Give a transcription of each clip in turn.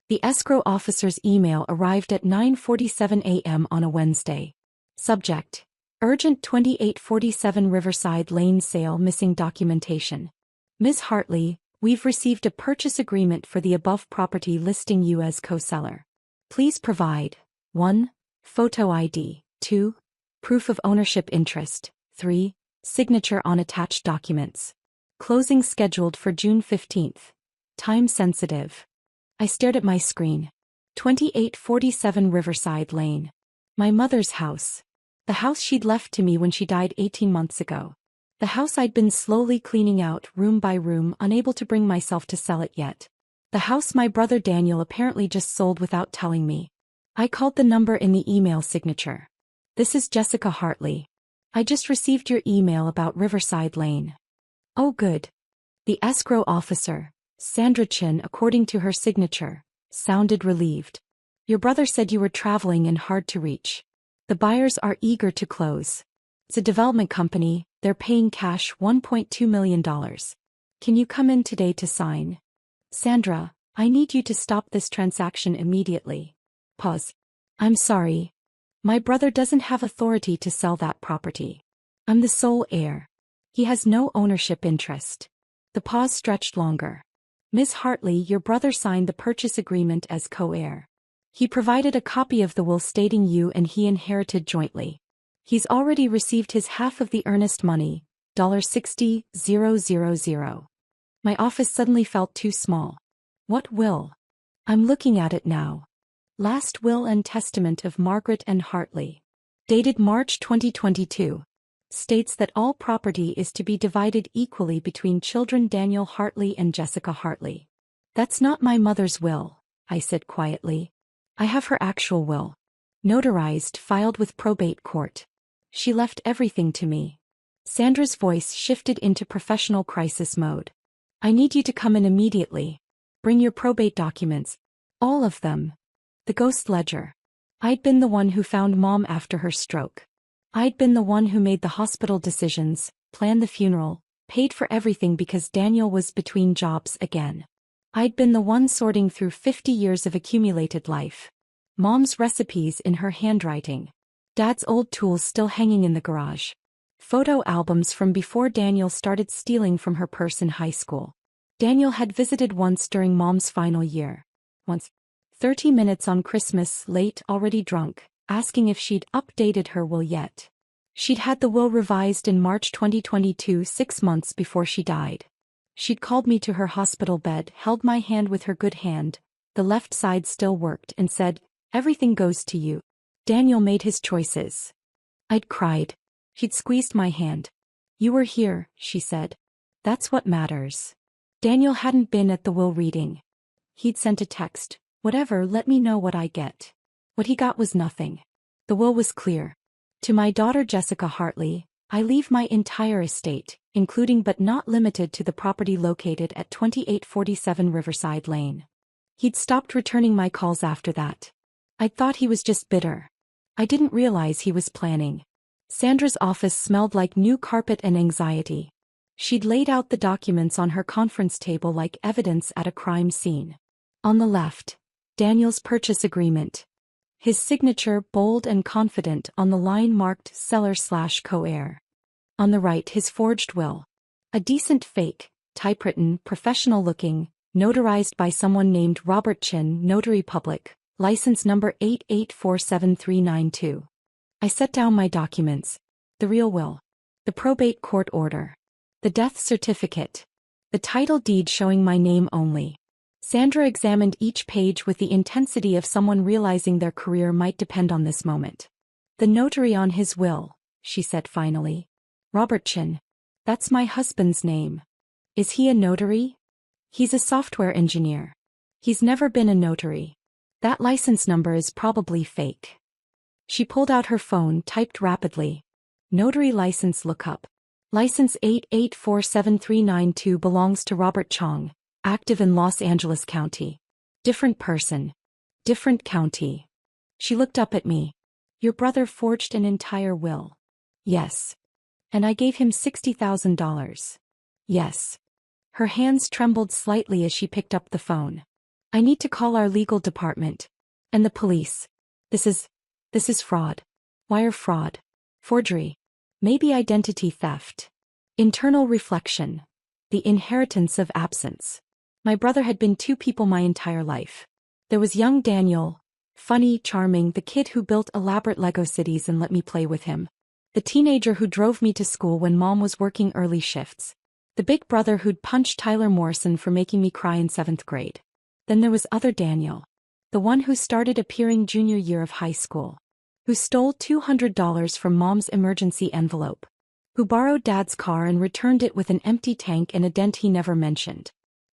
The escrow officer's email arrived at 9:47 a.m. on a Wednesday. Subject: Urgent 2847 Riverside Lane sale missing documentation. Ms. Hartley, we've received a purchase agreement for the above property listing you as co-seller. Please provide 1. Photo ID, 2. Proof of ownership interest, 3. Signature on attached documents. Closing scheduled for June 15th. Time sensitive. I stared at my screen. 2847 Riverside Lane. My mother's house. The house she'd left to me when she died 18 months ago. The house I'd been slowly cleaning out room by room, unable to bring myself to sell it yet. The house my brother Daniel apparently just sold without telling me. I called the number in the email signature. This is Jessica Hartley. I just received your email about Riverside Lane. Oh good. The escrow officer, Sandra Chin, according to her signature, sounded relieved. Your brother said you were traveling and hard to reach. The buyers are eager to close. It's a development company, they're paying cash $1.2 million. Can you come in today to sign? Sandra, I need you to stop this transaction immediately. Pause. I'm sorry. My brother doesn't have authority to sell that property. I'm the sole heir. He has no ownership interest. The pause stretched longer. Ms. Hartley, your brother signed the purchase agreement as co-heir. He provided a copy of the will stating you and he inherited jointly. He's already received his half of the earnest money, $60,000. My office suddenly felt too small. What will? I'm looking at it now. Last will and testament of Margaret N. Hartley. Dated March 2022. States that all property is to be divided equally between children Daniel Hartley and Jessica Hartley. That's not my mother's will, I said quietly. I have her actual will. Notarized, filed with probate court. She left everything to me. Sandra's voice shifted into professional crisis mode. I need you to come in immediately. Bring your probate documents. All of them. The ghost ledger. I'd been the one who found Mom after her stroke. I'd been the one who made the hospital decisions, planned the funeral, paid for everything because Daniel was between jobs again. I'd been the one sorting through 50 years of accumulated life. Mom's recipes in her handwriting. Dad's old tools still hanging in the garage. Photo albums from before Daniel started stealing from her purse in high school. Daniel had visited once during Mom's final year. Once. 30 minutes on Christmas, late, already drunk, asking if she'd updated her will yet. She'd had the will revised in March 2022, 6 months before she died. She'd called me to her hospital bed, held my hand with her good hand, the left side still worked, and said, "Everything goes to you. Daniel made his choices." I'd cried. She'd squeezed my hand. "You were here," she said. "That's what matters." Daniel hadn't been at the will reading. He'd sent a text. "Whatever, let me know what I get." What he got was nothing. The will was clear. To my daughter Jessica Hartley, I leave my entire estate, including but not limited to the property located at 2847 Riverside Lane. He'd stopped returning my calls after that. I'd thought he was just bitter. I didn't realize he was planning. Sandra's office smelled like new carpet and anxiety. She'd laid out the documents on her conference table like evidence at a crime scene. On the left, Daniel's purchase agreement. His signature bold and confident on the line marked seller/co-heir. On the right, his forged will. A decent fake, typewritten, professional-looking, notarized by someone named Robert Chin, Notary Public, license number 8847392. I set down my documents. The real will. The probate court order. The death certificate. The title deed showing my name only. Sandra examined each page with the intensity of someone realizing their career might depend on this moment. "The notary on his will," she said finally. "Robert Chin. That's my husband's name." "Is he a notary?" "He's a software engineer. He's never been a notary. That license number is probably fake." She pulled out her phone, typed rapidly. "Notary license lookup. License 8847392 belongs to Robert Chong. Active in Los Angeles County. Different person. Different county." She looked up at me. "Your brother forged an entire will." "Yes." "And I gave him $60,000. "Yes." Her hands trembled slightly as she picked up the phone. I need to call our legal department. And the police. This is fraud. Wire fraud. Forgery. Maybe identity theft. Internal reflection. The inheritance of absence. My brother had been two people my entire life. There was young Daniel, funny, charming, the kid who built elaborate Lego cities and let me play with him. The teenager who drove me to school when mom was working early shifts. The big brother who'd punched Tyler Morrison for making me cry in 7th grade. Then there was other Daniel. The one who started appearing junior year of high school. Who stole $200 from mom's emergency envelope. Who borrowed dad's car and returned it with an empty tank and a dent he never mentioned.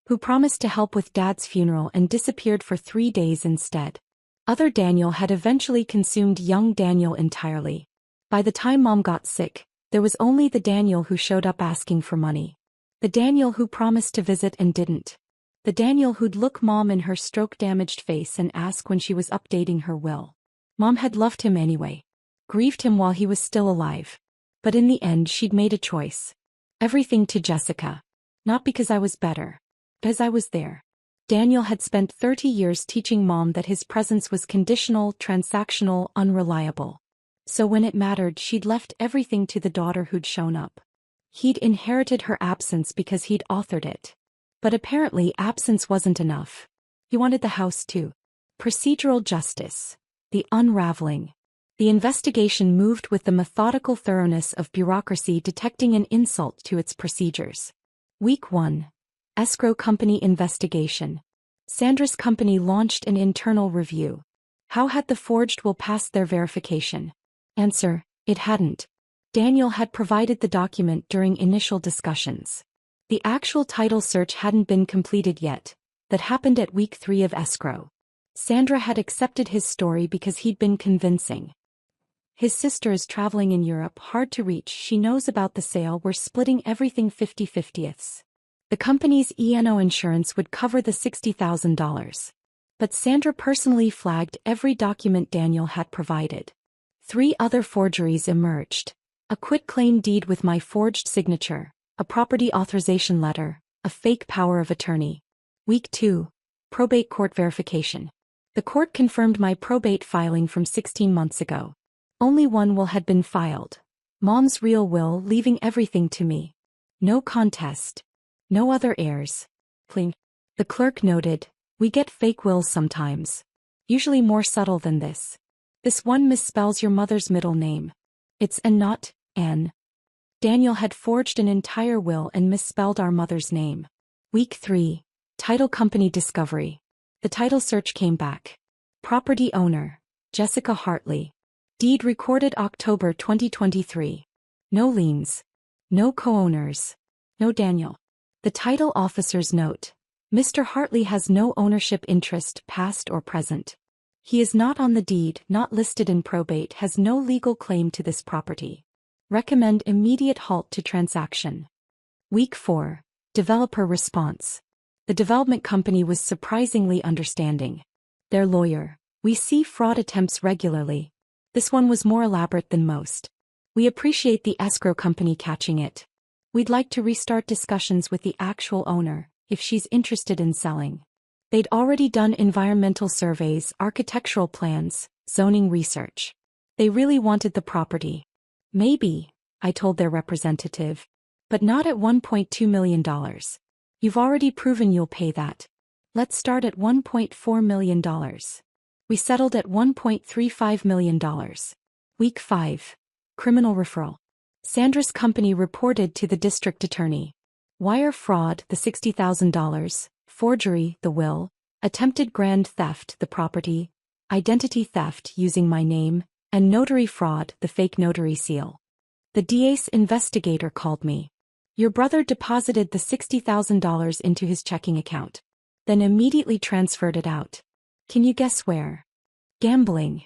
Who promised to help with dad's funeral and disappeared for 3 days instead. Other Daniel had eventually consumed young Daniel entirely. By the time mom got sick, there was only the Daniel who showed up asking for money. The Daniel who promised to visit and didn't. The Daniel who'd look mom in her stroke-damaged face and ask when she was updating her will. Mom had loved him anyway. Grieved him while he was still alive. But in the end she'd made a choice. Everything to Jessica. Not because I was better. Because I was there. Daniel had spent 30 years teaching mom that his presence was conditional, transactional, unreliable. So when it mattered she'd left everything to the daughter who'd shown up. He'd inherited her absence because he'd authored it. But apparently absence wasn't enough. He wanted the house too. Procedural justice. The unraveling. The investigation moved with the methodical thoroughness of bureaucracy detecting an insult to its procedures. Week 1. Escrow Company investigation. Sandra's company launched an internal review. How had the forged will passed their verification? Answer: it hadn't. Daniel had provided the document during initial discussions. The actual title search hadn't been completed yet. That happened at week 3 of Escrow. Sandra had accepted his story because he'd been convincing. His sister is traveling in Europe, hard to reach. She knows about the sale. We're splitting everything 50-50ths. The company's E&O insurance would cover the $60,000. But Sandra personally flagged every document Daniel had provided. 3 other forgeries emerged. A quitclaim deed with my forged signature, a property authorization letter, a fake power of attorney. Week 2. Probate court verification. The court confirmed my probate filing from 16 months ago. Only one will had been filed. Mom's real will, leaving everything to me. No contest. No other heirs. Pling. The clerk noted, we get fake wills sometimes. Usually more subtle than this. This one misspells your mother's middle name. It's Ann, not Anne. Daniel had forged an entire will and misspelled our mother's name. Week 3. Title company discovery. The title search came back. Property owner, Jessica Hartley. Deed recorded October 2023. No liens. No co-owners. No Daniel. The title officer's note. Mr. Hartley has no ownership interest, past or present. He is not on the deed, not listed in probate, has no legal claim to this property. Recommend immediate halt to transaction. Week 4. Developer response. The development company was surprisingly understanding. Their lawyer. We see fraud attempts regularly. This one was more elaborate than most. We appreciate the escrow company catching it. We'd like to restart discussions with the actual owner, if she's interested in selling. They'd already done environmental surveys, architectural plans, zoning research. They really wanted the property. Maybe, I told their representative. But not at $1.2 million. You've already proven you'll pay that. Let's start at $1.4 million. We settled at $1.35 million. Week 5. Criminal referral. Sandra's company reported to the district attorney. Wire fraud, the $60,000, forgery, the will, attempted grand theft, the property, identity theft using my name, and notary fraud, the fake notary seal. The DA's investigator called me. Your brother deposited the $60,000 into his checking account. Then immediately transferred it out. Can you guess where? Gambling.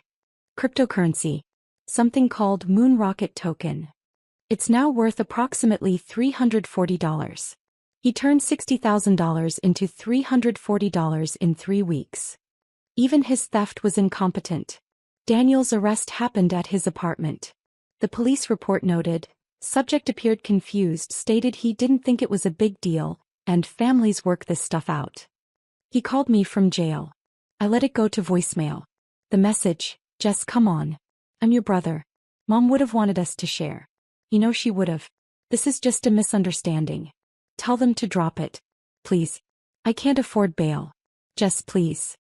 Cryptocurrency. Something called Moon Rocket Token. It's now worth approximately $340. He turned $60,000 into $340 in 3 weeks. Even his theft was incompetent. Daniel's arrest happened at his apartment. The police report noted, subject appeared confused, stated he didn't think it was a big deal, and families work this stuff out. He called me from jail. I let it go to voicemail. The message, Jess, come on. I'm your brother. Mom would have wanted us to share. You know she would have. This is just a misunderstanding. Tell them to drop it. Please. I can't afford bail. Jess, please.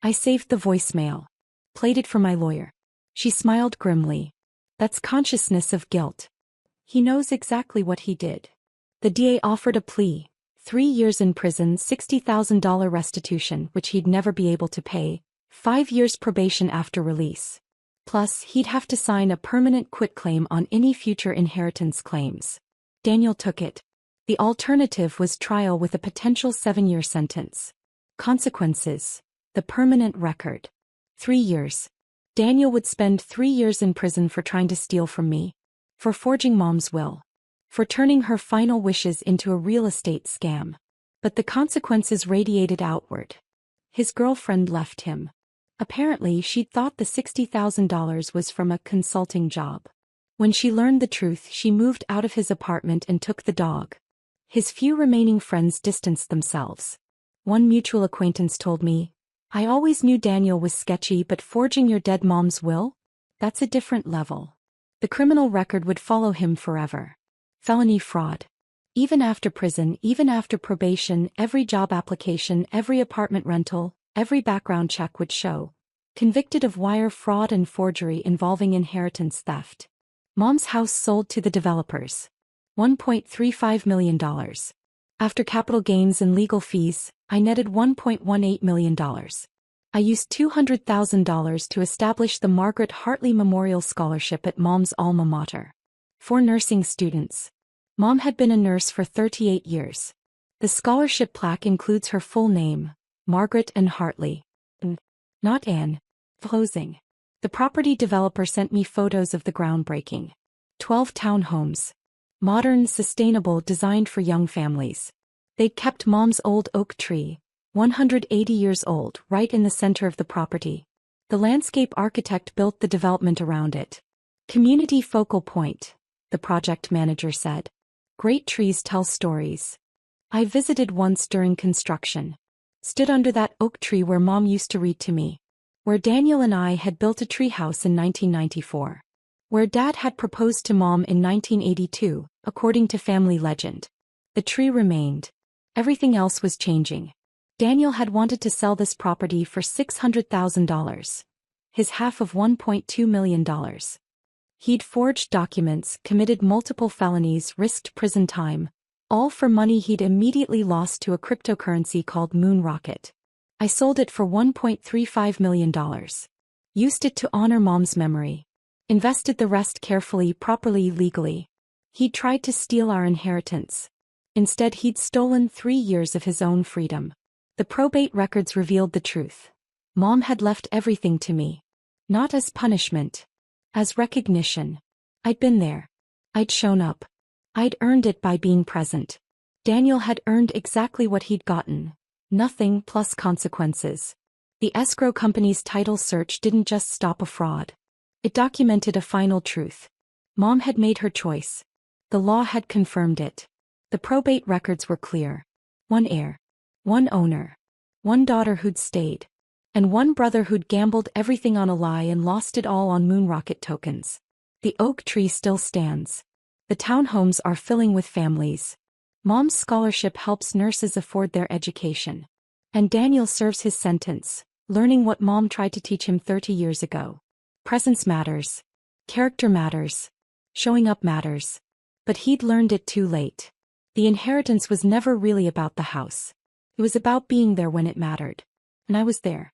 I saved the voicemail. Played it for my lawyer. She smiled grimly. That's consciousness of guilt. He knows exactly what he did. The DA offered a plea. 3 years in prison, $60,000 restitution which he'd never be able to pay, 5 years probation after release. Plus, he'd have to sign a permanent quitclaim on any future inheritance claims. Daniel took it. The alternative was trial with a potential 7-year sentence. Consequences: the permanent record. 3 years. Daniel would spend 3 years in prison for trying to steal from me. For forging Mom's will. For turning her final wishes into a real estate scam. But the consequences radiated outward. His girlfriend left him. Apparently she'd thought the $60,000 was from a consulting job. When she learned the truth, she moved out of his apartment and took the dog. His few remaining friends distanced themselves. One mutual acquaintance told me, I always knew Daniel was sketchy, but forging your dead mom's will? That's a different level. The criminal record would follow him forever. Felony fraud. Even after prison, even after probation, every job application, every apartment rental, every background check would show. Convicted of wire fraud and forgery involving inheritance theft. Mom's house sold to the developers. $1.35 million. After capital gains and legal fees, I netted $1.18 million. I used $200,000 to establish the Margaret Hartley Memorial Scholarship at Mom's alma mater. For nursing students. Mom had been a nurse for 38 years. The scholarship plaque includes her full name, Margaret Ann Hartley. Not Anne. Closing. The property developer sent me photos of the groundbreaking. 12 townhomes. Modern, sustainable, designed for young families. They'd kept Mom's old oak tree, 180 years old, right in the center of the property. The landscape architect built the development around it. Community focal point, the project manager said. Great trees tell stories. I visited once during construction. Stood under that oak tree where Mom used to read to me. Where Daniel and I had built a treehouse in 1994. Where Dad had proposed to Mom in 1982, according to family legend. The tree remained. Everything else was changing. Daniel had wanted to sell this property for $600,000. His half of $1.2 million. He'd forged documents, committed multiple felonies, risked prison time, all for money he'd immediately lost to a cryptocurrency called Moon Rocket. I sold it for $1.35 million. Used it to honor Mom's memory. Invested the rest carefully, properly, legally. He'd tried to steal our inheritance. Instead, he'd stolen 3 years of his own freedom. The probate records revealed the truth. Mom had left everything to me. Not as punishment. As recognition. I'd been there. I'd shown up. I'd earned it by being present. Daniel had earned exactly what he'd gotten. Nothing plus consequences. The escrow company's title search didn't just stop a fraud. It documented a final truth. Mom had made her choice. The law had confirmed it. The probate records were clear. One heir. One owner. One daughter who'd stayed. And one brother who'd gambled everything on a lie and lost it all on Moonrocket tokens. The oak tree still stands. The townhomes are filling with families. Mom's scholarship helps nurses afford their education. And Daniel serves his sentence, learning what Mom tried to teach him 30 years ago. Presence matters. Character matters. Showing up matters. But he'd learned it too late. The inheritance was never really about the house. It was about being there when it mattered. And I was there.